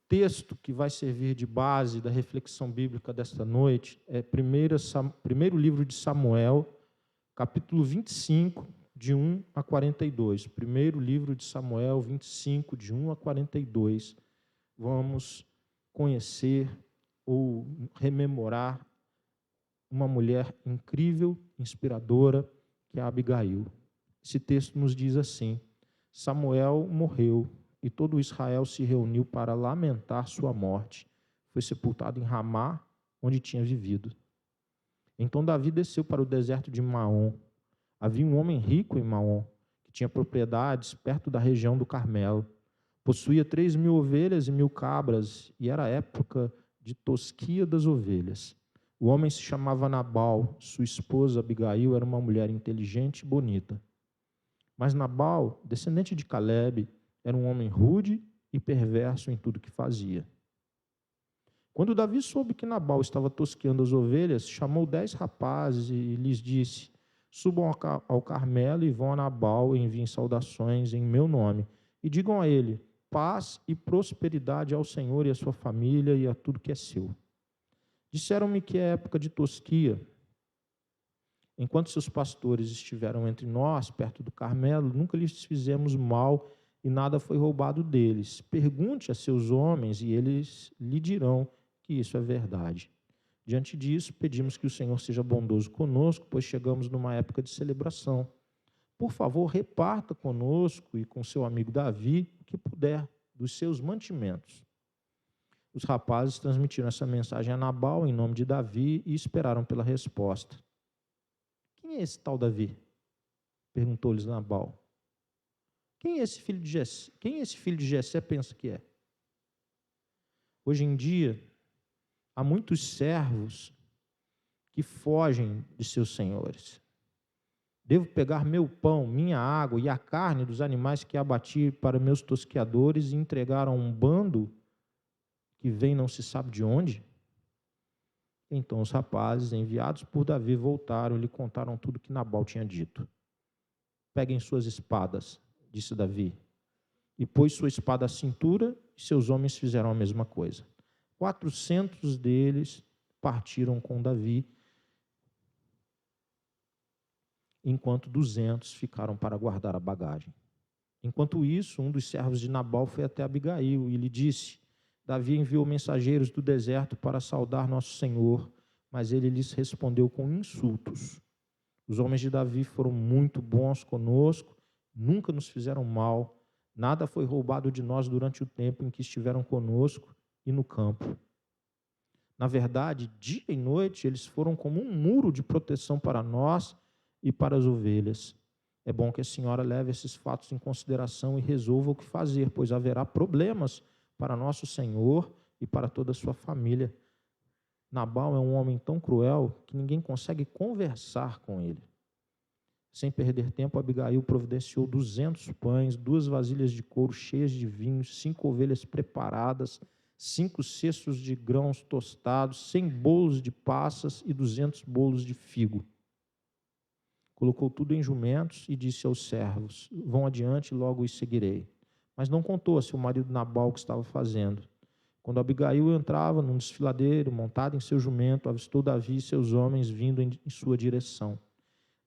texto que vai servir de base da reflexão bíblica desta noite é primeiro livro de Samuel, capítulo 25, de 1 a 42. Primeiro livro de Samuel, 25, de 1 a 42. Vamos conhecer ou rememorar uma mulher incrível, inspiradora, que é Abigail. Esse texto nos diz assim: Samuel morreu e todo Israel se reuniu para lamentar sua morte. Foi sepultado em Ramá, onde tinha vivido. Então Davi desceu para o deserto de Maom. Havia um homem rico em Maom, que tinha propriedades perto da região do Carmelo. Possuía 3.000 ovelhas e 1.000 cabras, e era a época de tosquia das ovelhas. O homem se chamava Nabal, sua esposa Abigail era uma mulher inteligente e bonita. Mas Nabal, descendente de Calebe, era um homem rude e perverso em tudo que fazia. Quando Davi soube que Nabal estava tosqueando as ovelhas, chamou 10 rapazes e lhes disse: subam ao Carmelo e vão a Nabal e enviem saudações em meu nome. E digam a ele: paz e prosperidade ao Senhor e à sua família e a tudo que é seu. Disseram-me que é época de tosquia. Enquanto seus pastores estiveram entre nós, perto do Carmelo, nunca lhes fizemos mal e nada foi roubado deles. Pergunte a seus homens e eles lhe dirão que isso é verdade. Diante disso, pedimos que o Senhor seja bondoso conosco, pois chegamos numa época de celebração. Por favor, reparta conosco e com seu amigo Davi o que puder dos seus mantimentos. Os rapazes transmitiram essa mensagem a Nabal em nome de Davi e esperaram pela resposta. Quem é esse tal Davi? Perguntou-lhes Nabal. Quem esse filho de Jessé pensa que é? Hoje em dia, há muitos servos que fogem de seus senhores. Devo pegar meu pão, minha água e a carne dos animais que abati para meus tosqueadores e entregar a um bando que vem não se sabe de onde? Então os rapazes, enviados por Davi, voltaram e lhe contaram tudo que Nabal tinha dito. Peguem suas espadas, disse Davi, e pôs sua espada à cintura, e seus homens fizeram a mesma coisa. 400 deles partiram com Davi, enquanto 200 ficaram para guardar a bagagem. Enquanto isso, um dos servos de Nabal foi até Abigail e lhe disse: Davi enviou mensageiros do deserto para saudar nosso senhor, mas ele lhes respondeu com insultos. Os homens de Davi foram muito bons conosco, nunca nos fizeram mal, nada foi roubado de nós durante o tempo em que estiveram conosco e no campo. Na verdade, dia e noite, eles foram como um muro de proteção para nós e para as ovelhas. É bom que a senhora leve esses fatos em consideração e resolva o que fazer, pois haverá problemas para nosso Senhor e para toda a sua família. Nabal é um homem tão cruel que ninguém consegue conversar com ele. Sem perder tempo, Abigail providenciou 200 pães, 2 vasilhas de couro cheias de vinho, 5 ovelhas preparadas, 5 cestos de grãos tostados, 100 bolos de passas e 200 bolos de figo. Colocou tudo em jumentos e disse aos servos: vão adiante, logo os seguirei. Mas não contou a seu marido Nabal o que estava fazendo. Quando Abigail entrava num desfiladeiro, montada em seu jumento, avistou Davi e seus homens vindo em sua direção.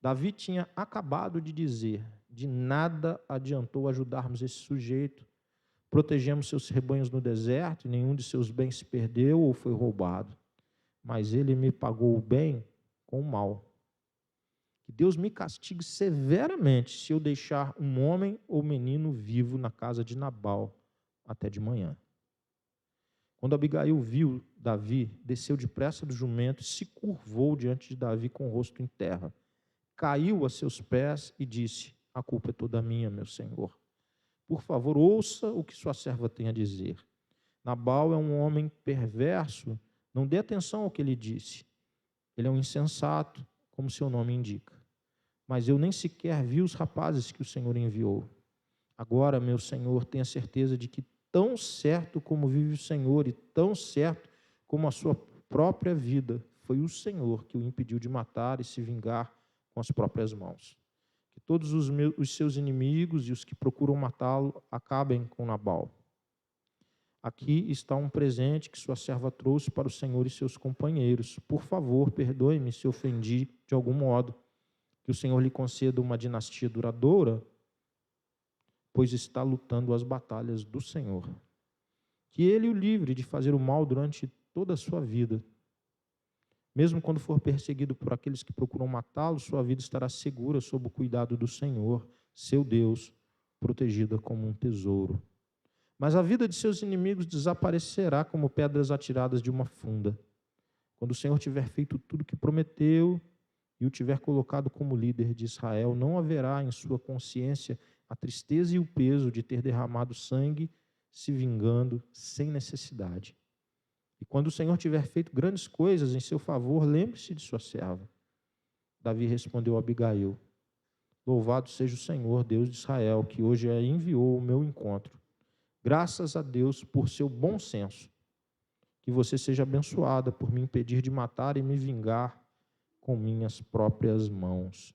Davi tinha acabado de dizer: de nada adiantou ajudarmos esse sujeito. Protegemos seus rebanhos no deserto e nenhum de seus bens se perdeu ou foi roubado. Mas ele me pagou o bem com o mal. Que Deus me castigue severamente se eu deixar um homem ou menino vivo na casa de Nabal até de manhã. Quando Abigail viu Davi, desceu depressa do jumento e se curvou diante de Davi com o rosto em terra. Caiu a seus pés e disse: a culpa é toda minha, meu senhor. Por favor, ouça o que sua serva tem a dizer. Nabal é um homem perverso, não dê atenção ao que ele disse. Ele é um insensato, como seu nome indica. Mas eu nem sequer vi os rapazes que o Senhor enviou. Agora, meu senhor, tenha certeza de que tão certo como vive o Senhor e tão certo como a sua própria vida, foi o Senhor que o impediu de matar e se vingar com as próprias mãos. Que todos os seus inimigos e os que procuram matá-lo acabem com Nabal. aqui está um presente que sua serva trouxe para o Senhor e seus companheiros. Por favor, perdoe-me se ofendi de algum modo. Que o Senhor lhe conceda uma dinastia duradoura, pois está lutando as batalhas do Senhor. Que Ele o livre de fazer o mal durante toda a sua vida. Mesmo quando for perseguido por aqueles que procuram matá-lo, sua vida estará segura sob o cuidado do Senhor, seu Deus, protegida como um tesouro. Mas a vida de seus inimigos desaparecerá como pedras atiradas de uma funda. Quando o Senhor tiver feito tudo o que prometeu e o tiver colocado como líder de Israel, não haverá em sua consciência a tristeza e o peso de ter derramado sangue, se vingando sem necessidade. E quando o Senhor tiver feito grandes coisas em seu favor, lembre-se de sua serva. Davi respondeu a Abigail: Louvado seja o Senhor, Deus de Israel, que hoje enviou o meu encontro. Graças a Deus por seu bom senso. Que você seja abençoada por me impedir de matar e me vingar com minhas próprias mãos.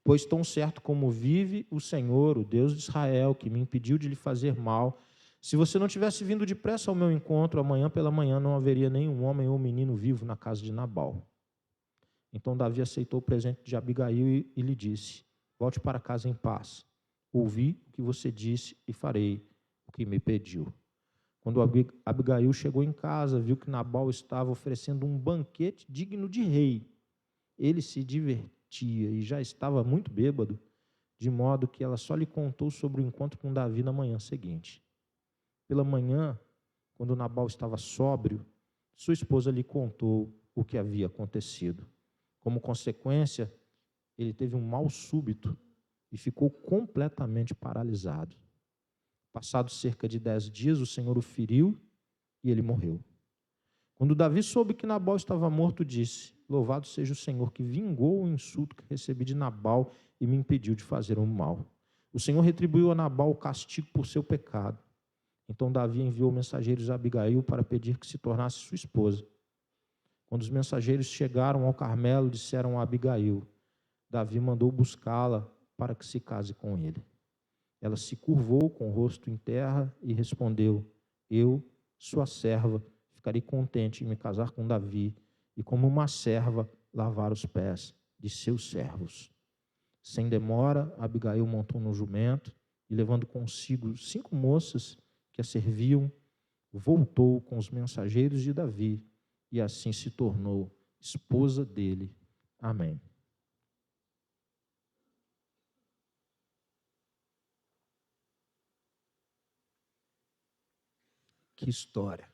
Pois tão certo como vive o Senhor, o Deus de Israel, que me impediu de lhe fazer mal, se você não tivesse vindo depressa ao meu encontro, amanhã pela manhã não haveria nenhum homem ou menino vivo na casa de Nabal. Então Davi aceitou o presente de Abigail e lhe disse: Volte para casa em paz. Ouvi o que você disse e farei o que me pediu. Quando Abigail chegou em casa, viu que Nabal estava oferecendo um banquete digno de rei. Ele se divertia e já estava muito bêbado, de modo que ela só lhe contou sobre o encontro com Davi na manhã seguinte. Pela manhã, quando Nabal estava sóbrio, sua esposa lhe contou o que havia acontecido. Como consequência, ele teve um mal súbito e ficou completamente paralisado. Passados cerca de 10 dias, o Senhor o feriu e ele morreu. Quando Davi soube que Nabal estava morto, disse: Louvado seja o Senhor que vingou o insulto que recebi de Nabal e me impediu de fazer o mal. O Senhor retribuiu a Nabal o castigo por seu pecado. Então Davi enviou mensageiros a Abigail para pedir que se tornasse sua esposa. Quando os mensageiros chegaram ao Carmelo, disseram a Abigail: Davi mandou buscá-la para que se case com ele. Ela se curvou com o rosto em terra e respondeu: Eu, sua serva, ficarei contente em me casar com Davi e, como uma serva, lavar os pés de seus servos. Sem demora, Abigail montou no jumento e, levando consigo 5 moças que a serviam, voltou com os mensageiros de Davi e assim se tornou esposa dele. Amém. Que história.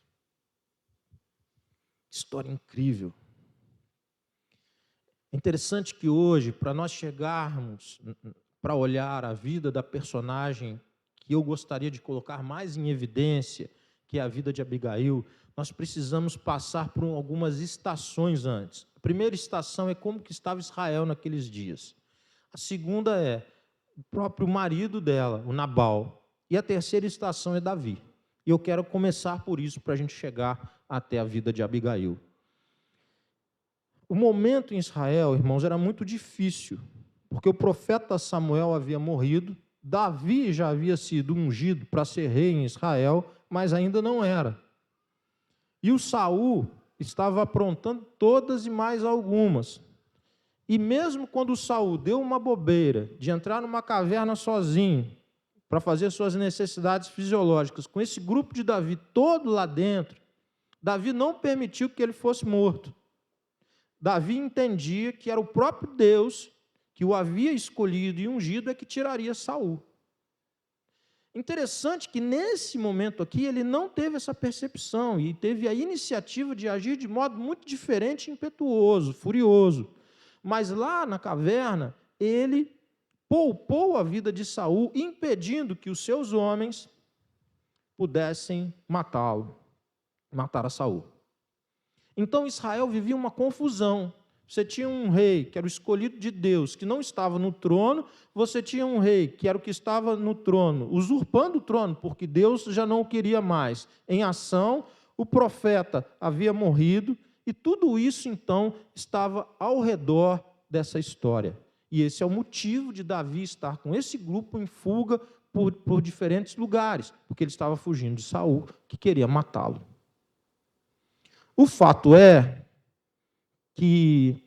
História incrível. É interessante que hoje, para nós chegarmos para olhar a vida da personagem que eu gostaria de colocar mais em evidência, que é a vida de Abigail, nós precisamos passar por algumas estações antes. A primeira estação é como que estava Israel naqueles dias. A segunda é o próprio marido dela, o Nabal. E a terceira estação é Davi. E eu quero começar por isso, para a gente chegar até a vida de Abigail. O momento em Israel, irmãos, era muito difícil, porque o profeta Samuel havia morrido, Davi já havia sido ungido para ser rei em Israel, mas ainda não era. E o Saul estava aprontando todas e mais algumas. E mesmo quando o Saul deu uma bobeira de entrar numa caverna sozinho, para fazer suas necessidades fisiológicas, com esse grupo de Davi todo lá dentro, Davi não permitiu que ele fosse morto. Davi entendia que era o próprio Deus que o havia escolhido e ungido é que tiraria Saul. Interessante que nesse momento aqui ele não teve essa percepção e teve a iniciativa de agir de modo muito diferente, impetuoso, furioso. Mas lá na caverna, ele poupou a vida de Saul, impedindo que os seus homens pudessem matá-lo, matar a Saul. Então Israel vivia uma confusão. Você tinha um rei que era o escolhido de Deus, que não estava no trono. Você tinha um rei que era o que estava no trono, usurpando o trono, porque Deus já não o queria mais em ação. O profeta havia morrido e tudo isso então estava ao redor dessa história. E esse é o motivo de Davi estar com esse grupo em fuga por diferentes lugares, porque ele estava fugindo de Saul, que queria matá-lo. O fato é que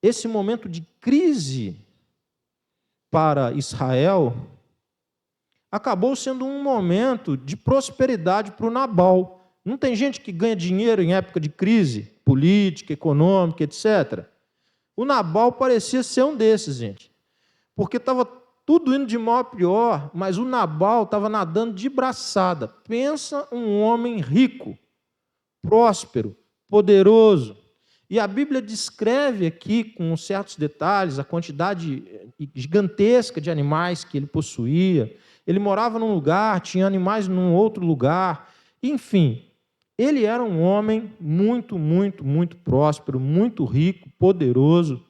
esse momento de crise para Israel acabou sendo um momento de prosperidade para o Nabal. Não tem gente que ganha dinheiro em época de crise política, econômica, etc. O Nabal parecia ser um desses, gente, porque estava tudo indo de mal a pior, mas o Nabal estava nadando de braçada. Pensa um homem rico, próspero, poderoso. E a Bíblia descreve aqui, com certos detalhes, a quantidade gigantesca de animais que ele possuía. Ele morava num lugar, tinha animais num outro lugar. Enfim, ele era um homem muito, muito, muito próspero, muito rico, poderoso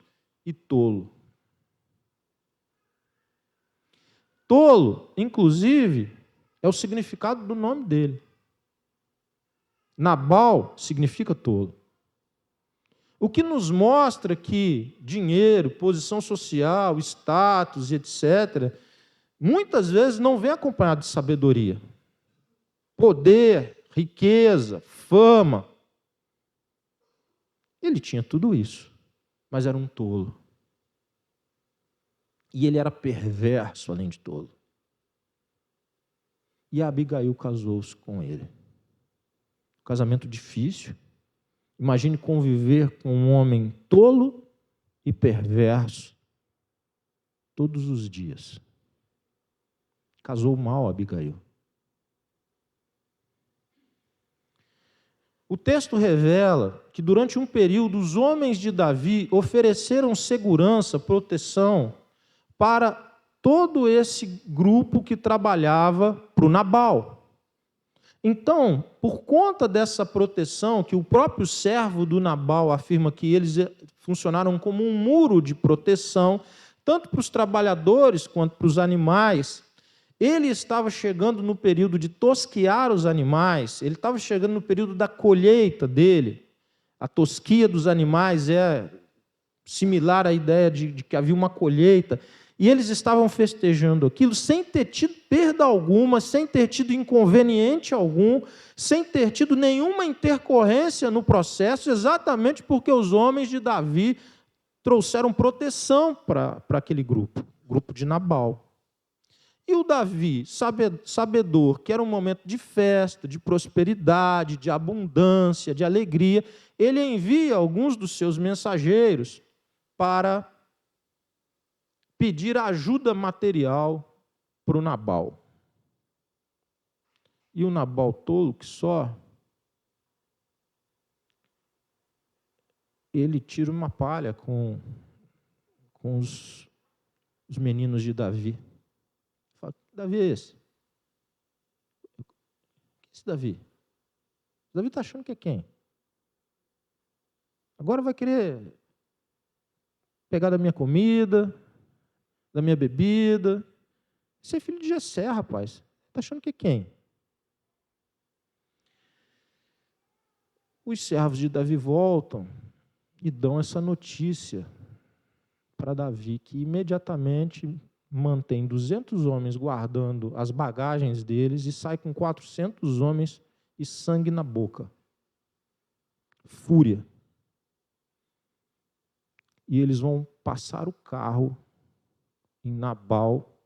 e tolo. Tolo, inclusive, é o significado do nome dele. Nabal significa tolo. O que nos mostra que dinheiro, posição social, status, etc., muitas vezes não vem acompanhado de sabedoria. Poder, riqueza, fama. Ele tinha tudo isso, mas era um tolo. E ele era perverso, além de tolo. E a Abigail casou-se com ele. Casamento difícil. Imagine conviver com um homem tolo e perverso todos os dias. Casou mal Abigail. O texto revela que durante um período os homens de Davi ofereceram segurança, proteção para todo esse grupo que trabalhava para o Nabal. Então, por conta dessa proteção, que o próprio servo do Nabal afirma que eles funcionaram como um muro de proteção, tanto para os trabalhadores quanto para os animais, ele estava chegando no período de tosquiar os animais, ele estava chegando no período da colheita dele. A tosquia dos animais é similar à ideia de que havia uma colheita. E eles estavam festejando aquilo sem ter tido perda alguma, sem ter tido inconveniente algum, sem ter tido nenhuma intercorrência no processo, exatamente porque os homens de Davi trouxeram proteção para aquele grupo, grupo de Nabal. E o Davi, sabedor que era um momento de festa, de prosperidade, de abundância, de alegria, ele envia alguns dos seus mensageiros para pedir ajuda material para o Nabal. E o Nabal tolo que só, ele tira uma palha com os meninos de Davi. Fala, que Davi é esse? Que é esse Davi? Davi está achando que é quem? Agora vai querer pegar da minha comida, da minha bebida. Você é filho de Jessé, rapaz. Está achando que é quem? Os servos de Davi voltam e dão essa notícia para Davi, que imediatamente mantém 200 homens guardando as bagagens deles e sai com 400 homens e sangue na boca. Fúria. E eles vão passar o carro em Nabal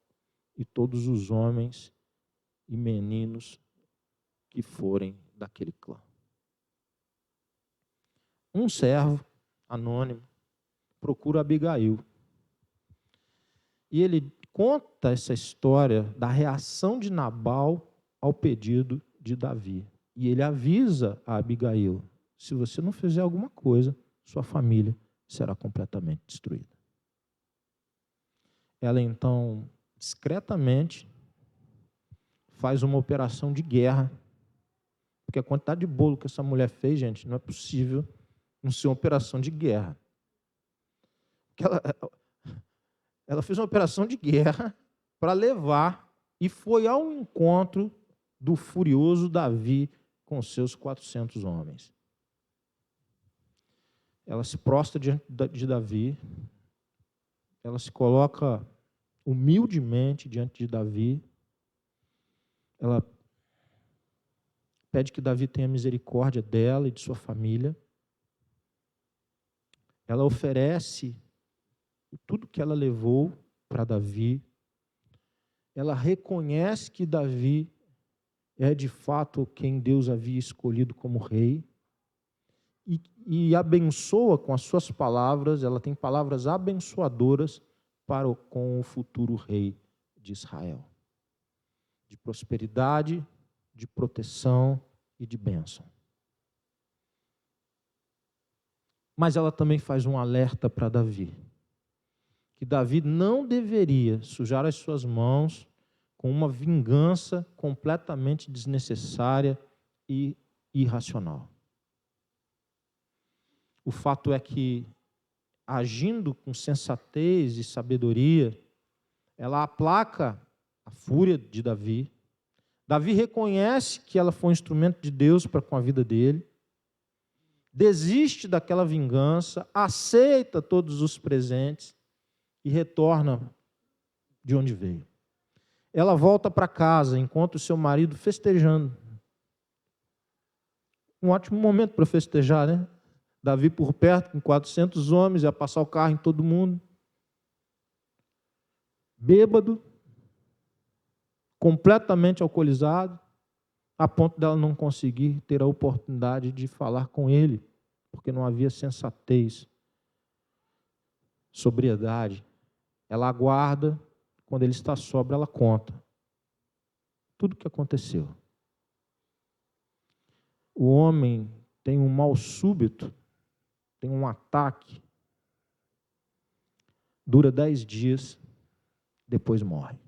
e todos os homens e meninos que forem daquele clã. Um servo anônimo procura Abigail. E ele conta essa história da reação de Nabal ao pedido de Davi. E ele avisa a Abigail: se você não fizer alguma coisa, sua família será completamente destruída. Ela então, discretamente, faz uma operação de guerra, porque a quantidade de bolo que essa mulher fez, gente, não é possível não ser uma operação de guerra. Ela fez uma operação de guerra para levar, e foi ao encontro do furioso Davi com seus 400 homens. Ela se prostra diante de Davi, ela se coloca humildemente diante de Davi. Ela pede que Davi tenha misericórdia dela e de sua família. Ela oferece tudo que ela levou para Davi. Ela reconhece que Davi é de fato quem Deus havia escolhido como rei. E abençoa com as suas palavras, ela tem palavras abençoadoras com o futuro rei de Israel. De prosperidade, de proteção e de bênção. Mas ela também faz um alerta para Davi. Que Davi não deveria sujar as suas mãos com uma vingança completamente desnecessária e irracional. O fato é que, agindo com sensatez e sabedoria, ela aplaca a fúria de Davi. Davi reconhece que ela foi um instrumento de Deus para com a vida dele, desiste daquela vingança, aceita todos os presentes e retorna de onde veio. Ela volta para casa, encontra o seu marido festejando. Um ótimo momento para festejar, né? Davi por perto, com 400 homens, ia passar o carro em todo mundo. Bêbado, completamente alcoolizado, a ponto dela não conseguir ter a oportunidade de falar com ele, porque não havia sensatez, sobriedade. Ela aguarda, quando ele está sóbrio, ela conta tudo o que aconteceu. O homem tem um mal súbito, tem um ataque, dura 10 dias, depois morre.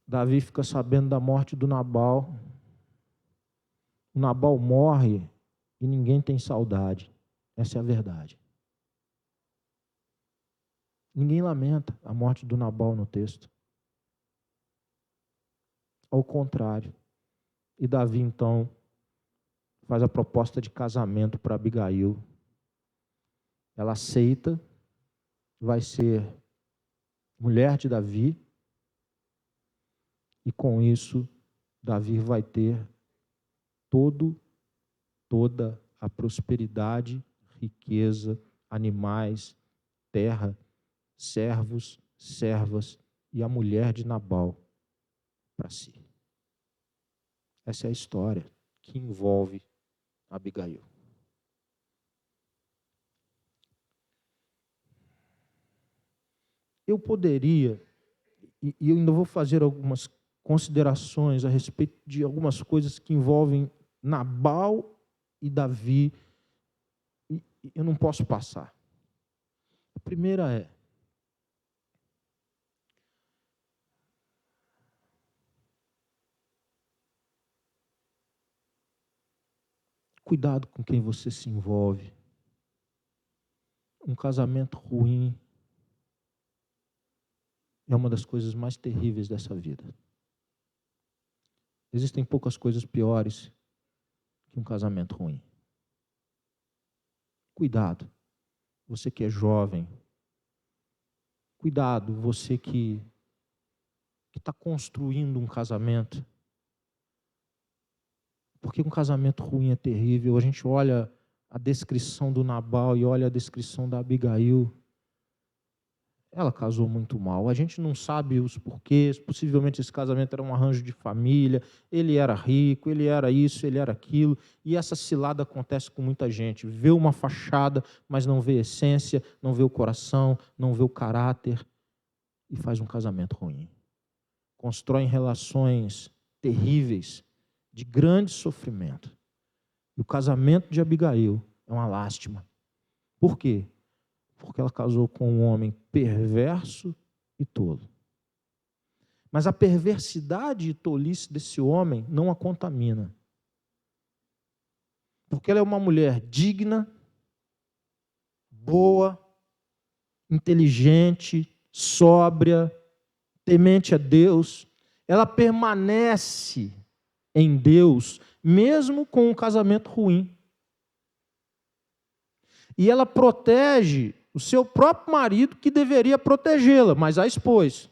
Davi fica sabendo da morte do Nabal. O Nabal morre e ninguém tem saudade. Essa é a verdade. Ninguém lamenta a morte do Nabal no texto. Ao contrário. E Davi, então, faz a proposta de casamento para Abigail. Ela aceita, vai ser mulher de Davi, e com isso, Davi vai ter toda a prosperidade, riqueza, animais, terra, servos, servas e a mulher de Nabal para si. Essa é a história que envolve Abigail. Eu poderia, e eu ainda vou fazer algumas considerações a respeito de algumas coisas que envolvem Nabal e Davi, e eu não posso passar. A primeira é: cuidado com quem você se envolve. Um casamento ruim é uma das coisas mais terríveis dessa vida. Existem poucas coisas piores que um casamento ruim. Cuidado, você que é jovem. Cuidado, você que está construindo um casamento. Porque um casamento ruim é terrível. A gente olha a descrição do Nabal e olha a descrição da Abigail. Ela casou muito mal. A gente não sabe os porquês. Possivelmente esse casamento era um arranjo de família. Ele era rico, ele era isso, ele era aquilo. E essa cilada acontece com muita gente. Vê uma fachada, mas não vê a essência, não vê o coração, não vê o caráter. E faz um casamento ruim. Constroem relações terríveis, de grande sofrimento. E o casamento de Abigail é uma lástima. Por quê? Porque ela casou com um homem perverso e tolo. Mas a perversidade e tolice desse homem não a contamina. Porque ela é uma mulher digna, boa, inteligente, sóbria, temente a Deus. Ela permanece em Deus, mesmo com um casamento ruim. E ela protege o seu próprio marido, que deveria protegê-la, mas a expôs.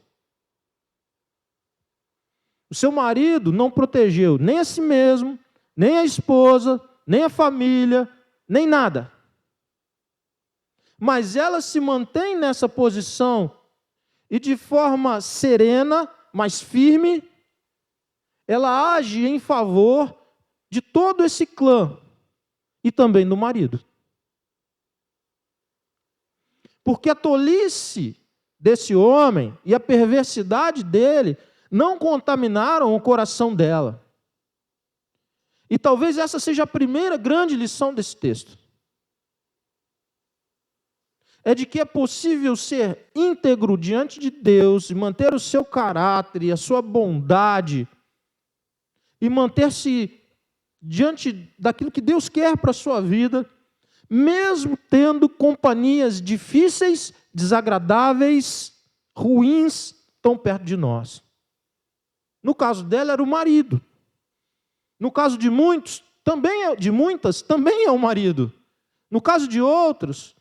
O seu marido não protegeu nem a si mesmo, nem a esposa, nem a família, nem nada. Mas ela se mantém nessa posição e de forma serena, mas firme, ela age em favor de todo esse clã e também do marido. Porque a tolice desse homem e a perversidade dele não contaminaram o coração dela. E talvez essa seja a primeira grande lição desse texto. É de que é possível ser íntegro diante de Deus e manter o seu caráter e a sua bondade e manter-se diante daquilo que Deus quer para a sua vida, mesmo tendo companhias difíceis, desagradáveis, ruins, tão perto de nós. No caso dela era o marido. No caso de muitos, de muitas, também é o marido. No caso de outros,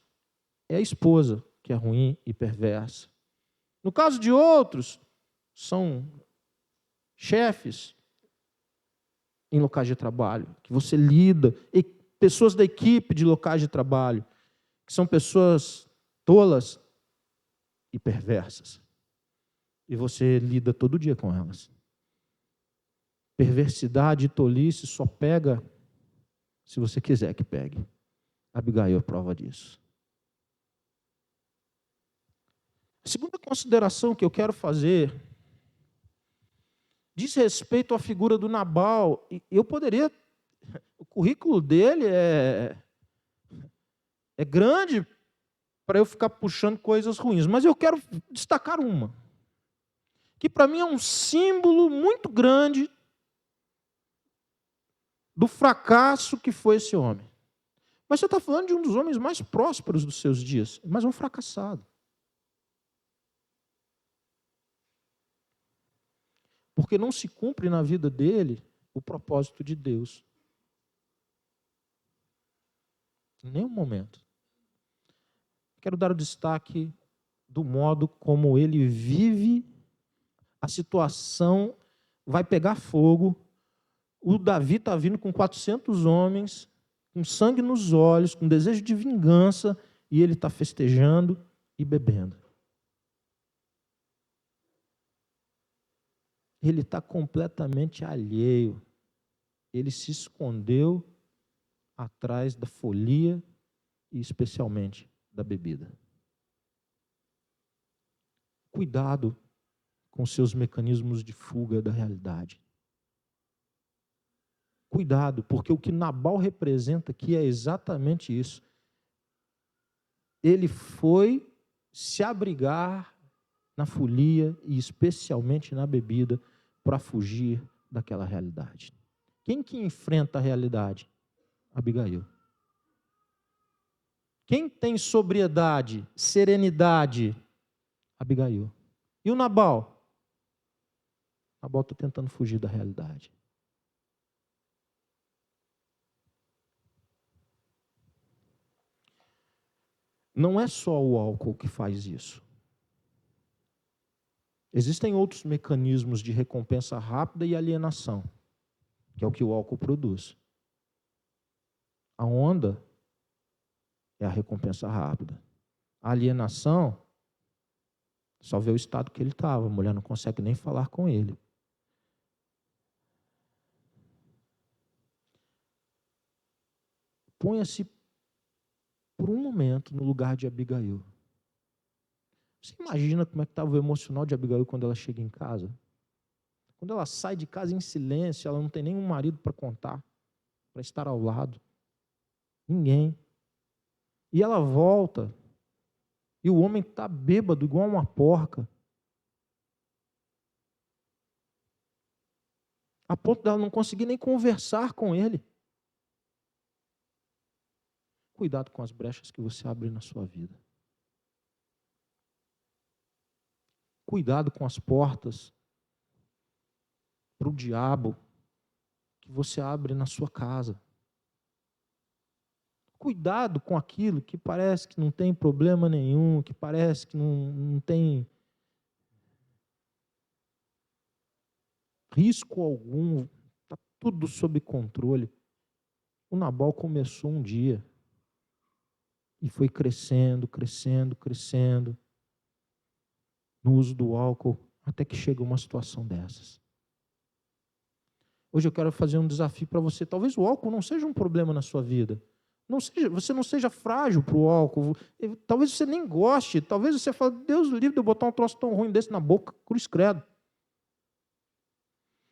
é a esposa que é ruim e perversa. No caso de outros, são chefes em locais de trabalho, que você lida, e pessoas da equipe de locais de trabalho, que são pessoas tolas e perversas. E você lida todo dia com elas. Perversidade e tolice só pega se você quiser que pegue. Abigail é prova disso. A segunda consideração que eu quero fazer diz respeito à figura do Nabal. O currículo dele é grande para eu ficar puxando coisas ruins, mas eu quero destacar uma, que para mim é um símbolo muito grande do fracasso que foi esse homem. Mas você está falando de um dos homens mais prósperos dos seus dias, mas um fracassado. Porque não se cumpre na vida dele o propósito de Deus. Em nenhum momento. Quero dar o destaque do modo como ele vive a situação, vai pegar fogo. O Davi está vindo com 400 homens, com sangue nos olhos, com desejo de vingança, e ele está festejando e bebendo. Ele está completamente alheio. Ele se escondeu atrás da folia e especialmente da bebida. Cuidado com seus mecanismos de fuga da realidade. Cuidado, porque o que Nabal representa aqui é exatamente isso. Ele foi se abrigar na folia e especialmente na bebida para fugir daquela realidade. Quem que enfrenta a realidade? Abigail. Quem tem sobriedade, serenidade? Abigail. E o Nabal? Nabal está tentando fugir da realidade. Não é só o álcool que faz isso. Existem outros mecanismos de recompensa rápida e alienação, que é o que o álcool produz. A onda é a recompensa rápida. A alienação, só vê o estado que ele estava, a mulher não consegue nem falar com ele. Ponha-se por um momento no lugar de Abigail. Você imagina como é que estava o emocional de Abigail quando ela chega em casa? Quando ela sai de casa em silêncio, ela não tem nenhum marido para contar, para estar ao lado. Ninguém. E ela volta, e o homem está bêbado, igual uma porca. A ponto dela não conseguir nem conversar com ele. Cuidado com as brechas que você abre na sua vida. Cuidado com as portas para o diabo que você abre na sua casa. cuidado com aquilo que parece que não tem problema nenhum, que parece que não tem risco algum, está tudo sob controle. O Nabal começou um dia e foi crescendo, crescendo, crescendo no uso do álcool, até que chega uma situação dessas. Hoje eu quero fazer um desafio para você. Talvez o álcool não seja um problema na sua vida. Você não seja frágil para o álcool. Talvez você nem goste. Talvez você fale, Deus livre de eu botar um troço tão ruim desse na boca, cruz credo.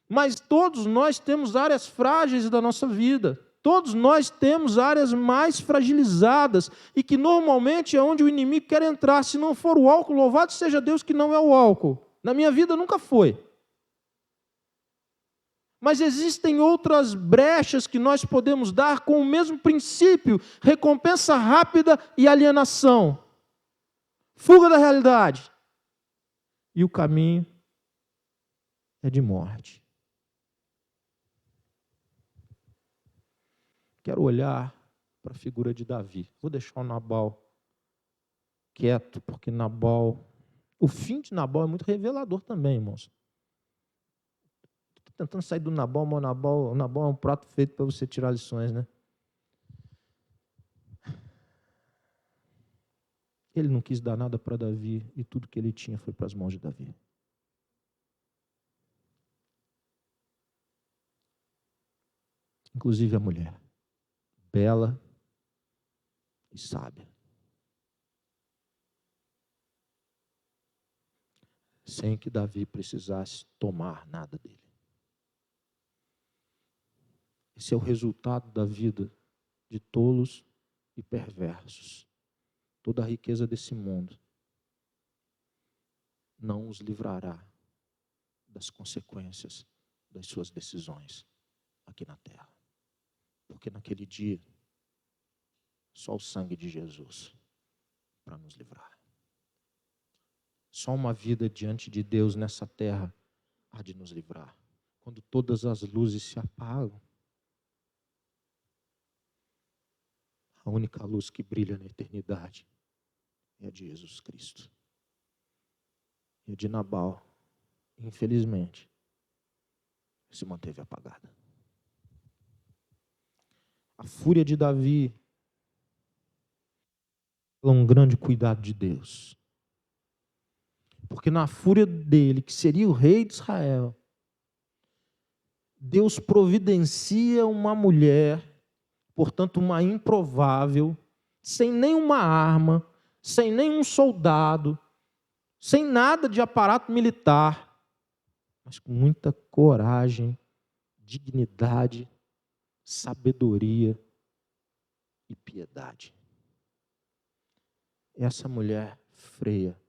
Mas todos nós temos áreas frágeis da nossa vida. Todos nós temos áreas mais fragilizadas e que normalmente é onde o inimigo quer entrar. Se não for o álcool, louvado seja Deus que não é o álcool. Na minha vida nunca foi. Mas existem outras brechas que nós podemos dar com o mesmo princípio: recompensa rápida e alienação. Fuga da realidade. E o caminho é de morte. Quero olhar para a figura de Davi. Vou deixar o Nabal quieto, porque o fim de Nabal é muito revelador também, irmãos. Estou tentando sair do Nabal, mas o Nabal é um prato feito para você tirar lições, né? Ele não quis dar nada para Davi e tudo que ele tinha foi para as mãos de Davi. Inclusive a mulher, bela e sábia. Sem que Davi precisasse tomar nada dele. Esse é o resultado da vida de tolos e perversos. Toda a riqueza desse mundo não os livrará das consequências das suas decisões aqui na terra. Porque naquele dia, só o sangue de Jesus para nos livrar. Só uma vida diante de Deus nessa terra há de nos livrar. Quando todas as luzes se apagam, a única luz que brilha na eternidade é a de Jesus Cristo. E a de Nabal, infelizmente, se manteve apagada. A fúria de Davi é um grande cuidado de Deus. Porque na fúria dele, que seria o rei de Israel, Deus providencia uma mulher, portanto uma improvável, sem nenhuma arma, sem nenhum soldado, sem nada de aparato militar, mas com muita coragem, dignidade, sabedoria e piedade. Essa mulher freia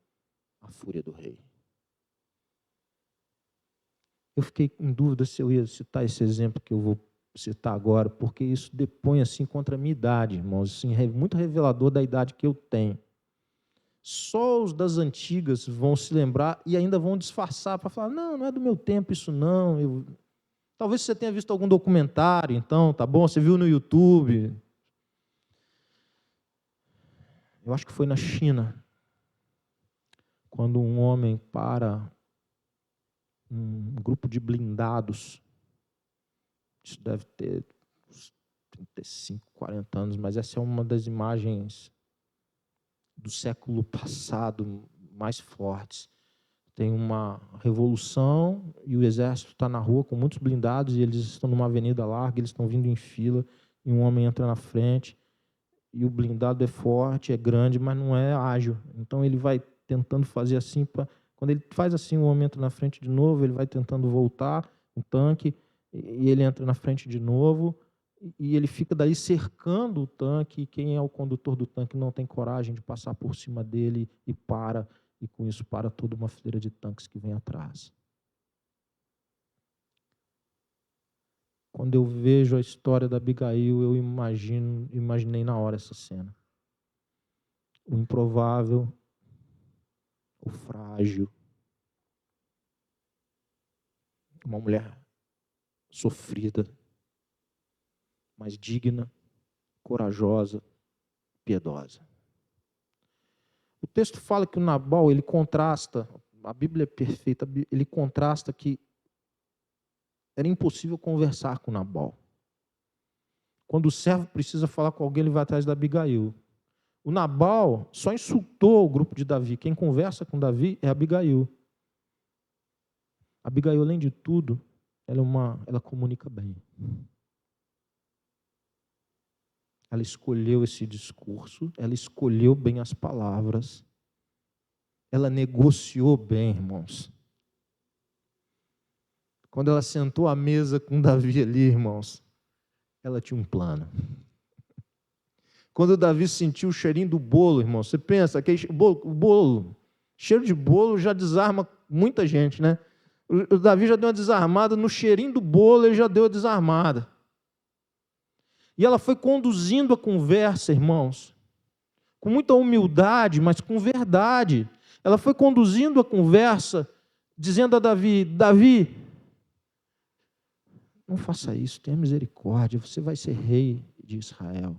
a fúria do rei. Eu fiquei em dúvida se eu ia citar esse exemplo que eu vou citar agora, porque isso depõe assim contra a minha idade, irmãos, assim, muito revelador da idade que eu tenho. Só os das antigas vão se lembrar e ainda vão disfarçar para falar, não é do meu tempo isso não. Talvez você tenha visto algum documentário, então, tá bom? Você viu no YouTube. Eu acho que foi na China, quando um homem para um grupo de blindados, isso deve ter uns 35, 40 anos, mas essa é uma das imagens do século passado mais fortes. Tem uma revolução e o exército está na rua com muitos blindados e eles estão numa avenida larga, eles estão vindo em fila e um homem entra na frente e o blindado é forte, é grande, mas não é ágil. Então ele vai tentando fazer assim, quando ele faz assim, o homem entra na frente de novo, ele vai tentando voltar o tanque e ele entra na frente de novo e ele fica daí cercando o tanque e quem é o condutor do tanque não tem coragem de passar por cima dele e para. E com isso para toda uma fileira de tanques que vem atrás. Quando eu vejo a história da Abigail, eu imaginei na hora essa cena. O improvável, o frágil, uma mulher sofrida, mas digna, corajosa, piedosa. O texto fala que o Nabal, ele contrasta, a Bíblia é perfeita, ele contrasta que era impossível conversar com Nabal. Quando o servo precisa falar com alguém, ele vai atrás da Abigail. O Nabal só insultou o grupo de Davi. Quem conversa com Davi é Abigail. Abigail, além de tudo, ela comunica bem. Ela escolheu esse discurso, ela escolheu bem as palavras, ela negociou bem, irmãos. Quando ela sentou à mesa com Davi ali, irmãos, ela tinha um plano. Quando Davi sentiu o cheirinho do bolo, irmão, você pensa, aquele bolo, cheiro de bolo já desarma muita gente, né? O Davi já deu uma desarmada, no cheirinho do bolo ele já deu a desarmada. E ela foi conduzindo a conversa, irmãos, com muita humildade, mas com verdade. Ela foi conduzindo a conversa, dizendo a Davi, Davi, não faça isso, tenha misericórdia, você vai ser rei de Israel.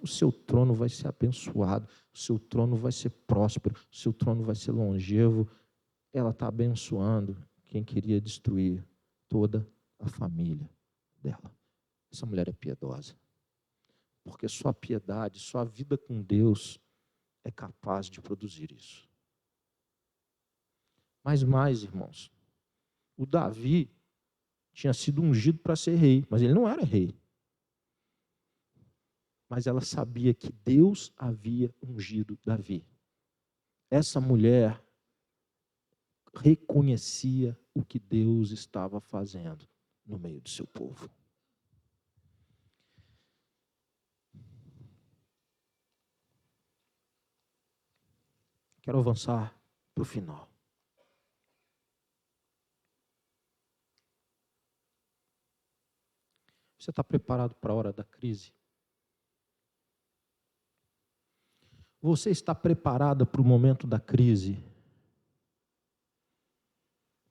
O seu trono vai ser abençoado, o seu trono vai ser próspero, o seu trono vai ser longevo. Ela está abençoando quem queria destruir toda a família dela. Essa mulher é piedosa, porque só a piedade, só a vida com Deus é capaz de produzir isso. Mas mais, irmãos, o Davi tinha sido ungido para ser rei, mas ele não era rei. Mas ela sabia que Deus havia ungido Davi. Essa mulher reconhecia o que Deus estava fazendo no meio do seu povo. Quero avançar para o final. Você está preparado para a hora da crise? Você está preparada para o momento da crise?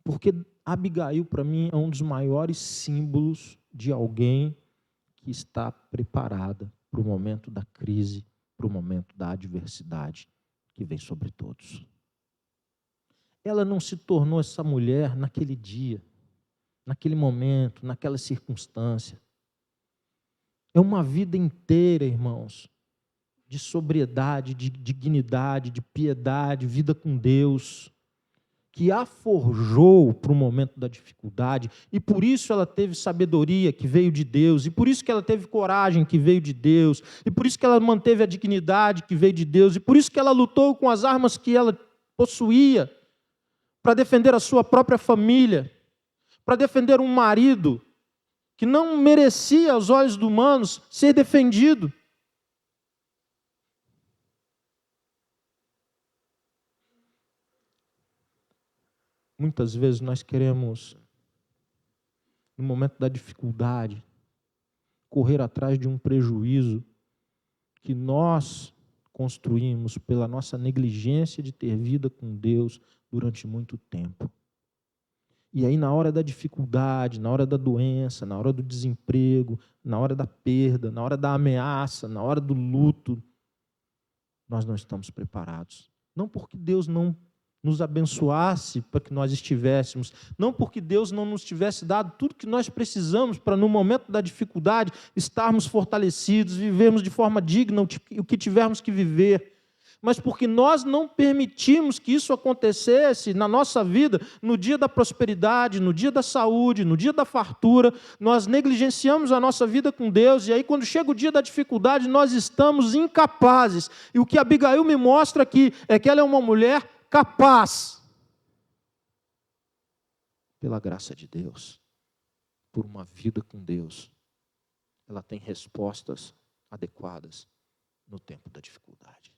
Porque Abigail, para mim, é um dos maiores símbolos de alguém que está preparada para o momento da crise, para o momento da adversidade que vem sobre todos. Ela não se tornou essa mulher naquele dia, naquele momento, naquela circunstância. É uma vida inteira, irmãos, de sobriedade, de dignidade, de piedade, vida com Deus, que a forjou para o momento da dificuldade, e por isso ela teve sabedoria que veio de Deus, e por isso que ela teve coragem que veio de Deus, e por isso que ela manteve a dignidade que veio de Deus, e por isso que ela lutou com as armas que ela possuía, para defender a sua própria família, para defender um marido que não merecia, aos olhos dos humanos, ser defendido. Muitas vezes nós queremos, no momento da dificuldade, correr atrás de um prejuízo que nós construímos pela nossa negligência de ter vida com Deus durante muito tempo. E aí, na hora da dificuldade, na hora da doença, na hora do desemprego, na hora da perda, na hora da ameaça, na hora do luto, nós não estamos preparados. Não porque Deus não nos abençoasse para que nós estivéssemos, não porque Deus não nos tivesse dado tudo que nós precisamos para, no momento da dificuldade, estarmos fortalecidos, vivermos de forma digna o que tivermos que viver, mas porque nós não permitimos que isso acontecesse na nossa vida, no dia da prosperidade, no dia da saúde, no dia da fartura, nós negligenciamos a nossa vida com Deus, e aí quando chega o dia da dificuldade, nós estamos incapazes. E o que Abigail me mostra aqui é que ela é uma mulher capaz, pela graça de Deus, por uma vida com Deus, ela tem respostas adequadas no tempo da dificuldade.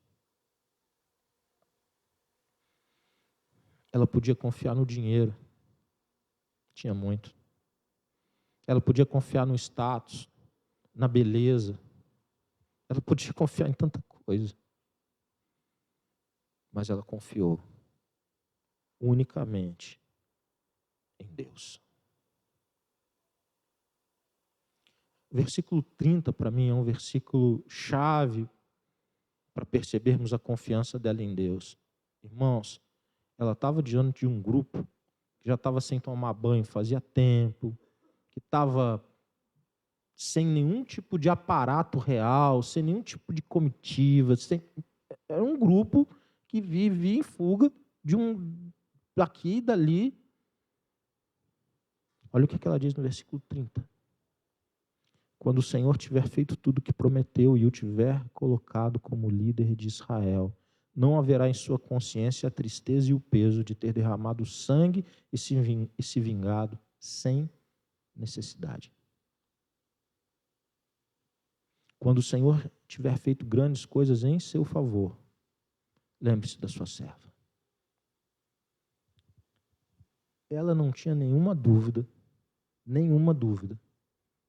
Ela podia confiar no dinheiro, tinha muito. Ela podia confiar no status, na beleza. Ela podia confiar em tanta coisa. Mas ela confiou unicamente em Deus. O versículo 30, para mim, é um versículo chave para percebermos a confiança dela em Deus. Irmãos, ela estava diante de um grupo que já estava sem tomar banho fazia tempo, que estava sem nenhum tipo de aparato real, sem nenhum tipo de comitiva. Era um grupo que vivia em fuga daqui e dali. Olha o que ela diz no versículo 30. Quando o Senhor tiver feito tudo o que prometeu e o tiver colocado como líder de Israel, não haverá em sua consciência a tristeza e o peso de ter derramado sangue e se vingado sem necessidade. Quando o Senhor tiver feito grandes coisas em seu favor, lembre-se da sua serva. Ela não tinha nenhuma dúvida,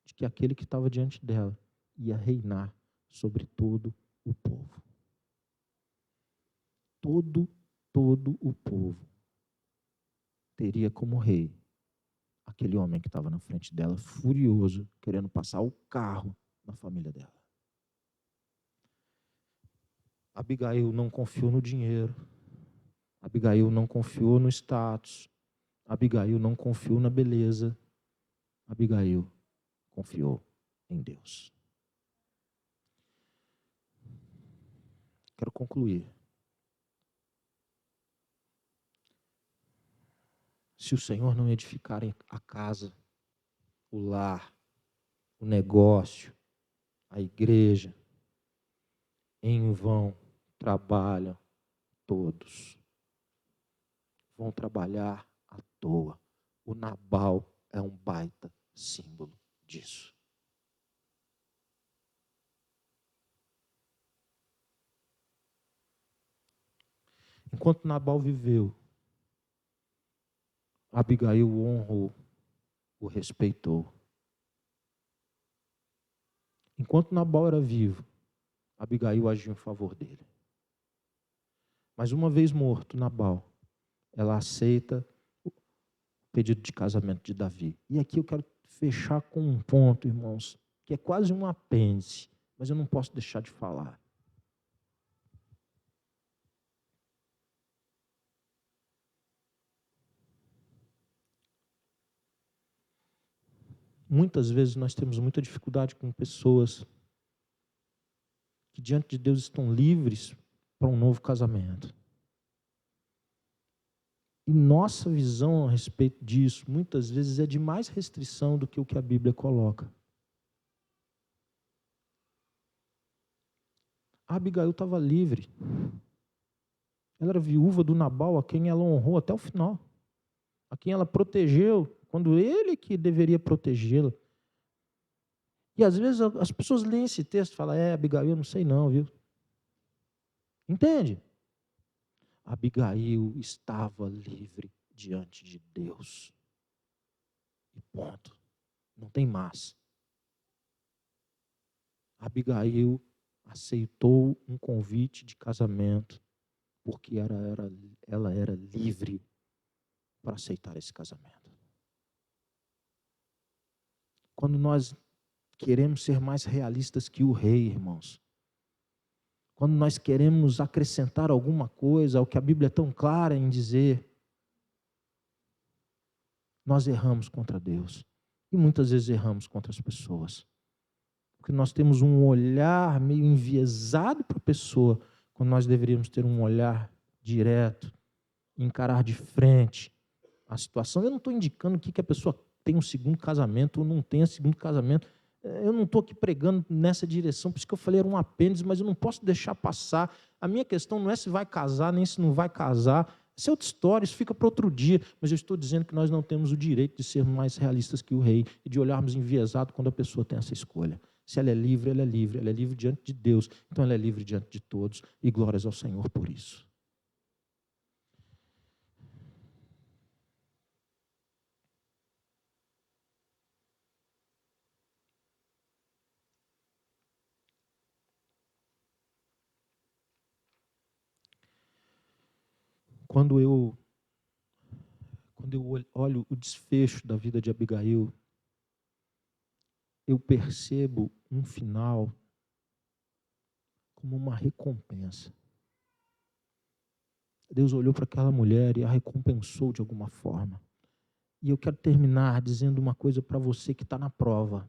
de que aquele que estava diante dela ia reinar sobre todo o povo. Todo o povo teria como rei aquele homem que estava na frente dela, furioso, querendo passar o carro na família dela. Abigail não confiou no dinheiro. Abigail não confiou no status. Abigail não confiou na beleza. Abigail confiou em Deus. Quero concluir. Se o Senhor não edificar a casa, o lar, o negócio, a igreja, em vão trabalham todos. Vão trabalhar à toa. O Nabal é um baita símbolo disso. Enquanto Nabal viveu, Abigail o honrou, o respeitou. Enquanto Nabal era vivo, Abigail agiu em favor dele. Mas uma vez morto Nabal, ela aceita o pedido de casamento de Davi. E aqui eu quero fechar com um ponto, irmãos, que é quase um apêndice, mas eu não posso deixar de falar. Muitas vezes nós temos muita dificuldade com pessoas que diante de Deus estão livres para um novo casamento. E nossa visão a respeito disso, muitas vezes, é de mais restrição do que o que a Bíblia coloca. A Abigail estava livre. Ela era viúva do Nabal, a quem ela honrou até o final. A quem ela protegeu, quando ele que deveria protegê-la. E às vezes as pessoas leem esse texto e falam, Abigail, eu não sei não, viu? Entende? Abigail estava livre diante de Deus. E ponto. Não tem mais. Abigail aceitou um convite de casamento porque ela era livre para aceitar esse casamento. Quando nós queremos ser mais realistas que o rei, irmãos, quando nós queremos acrescentar alguma coisa ao que a Bíblia é tão clara em dizer, nós erramos contra Deus. E muitas vezes erramos contra as pessoas. Porque nós temos um olhar meio enviesado para a pessoa, quando nós deveríamos ter um olhar direto, encarar de frente a situação. Eu não estou indicando aqui que a pessoa tem um segundo casamento ou não tenha segundo casamento. Eu não estou aqui pregando nessa direção, por isso que eu falei era um apêndice, mas eu não posso deixar passar. A minha questão não é se vai casar, nem se não vai casar. Isso é outra história, isso fica para outro dia. Mas eu estou dizendo que nós não temos o direito de sermos mais realistas que o rei e de olharmos enviesado quando a pessoa tem essa escolha. Se ela é livre, ela é livre. Ela é livre diante de Deus, então ela é livre diante de todos. E glórias ao Senhor por isso. Quando eu olho o desfecho da vida de Abigail, eu percebo um final como uma recompensa. Deus olhou para aquela mulher e a recompensou de alguma forma. E eu quero terminar dizendo uma coisa para você que está na prova.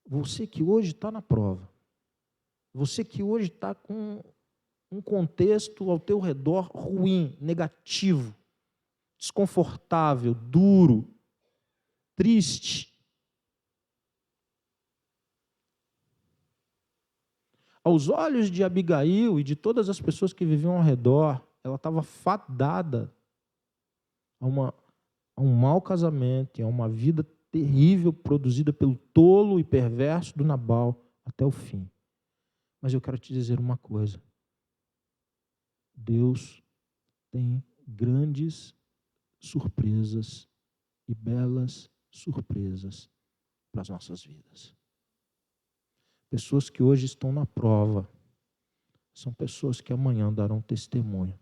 Você que hoje está na prova. Você que hoje está com um contexto ao teu redor ruim, negativo, desconfortável, duro, triste. Aos olhos de Abigail e de todas as pessoas que viviam ao redor, ela estava fadada a um mau casamento e a uma vida terrível produzida pelo tolo e perverso do Nabal até o fim. Mas eu quero te dizer uma coisa. Deus tem grandes surpresas e belas surpresas para as nossas vidas. Pessoas que hoje estão na prova são pessoas que amanhã darão testemunho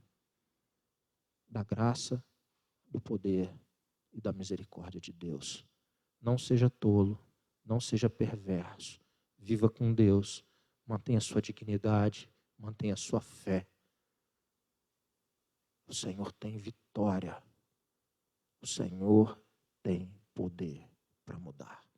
da graça, do poder e da misericórdia de Deus. Não seja tolo, não seja perverso. Viva com Deus, mantenha sua dignidade, mantenha sua fé. O Senhor tem vitória. O Senhor tem poder para mudar.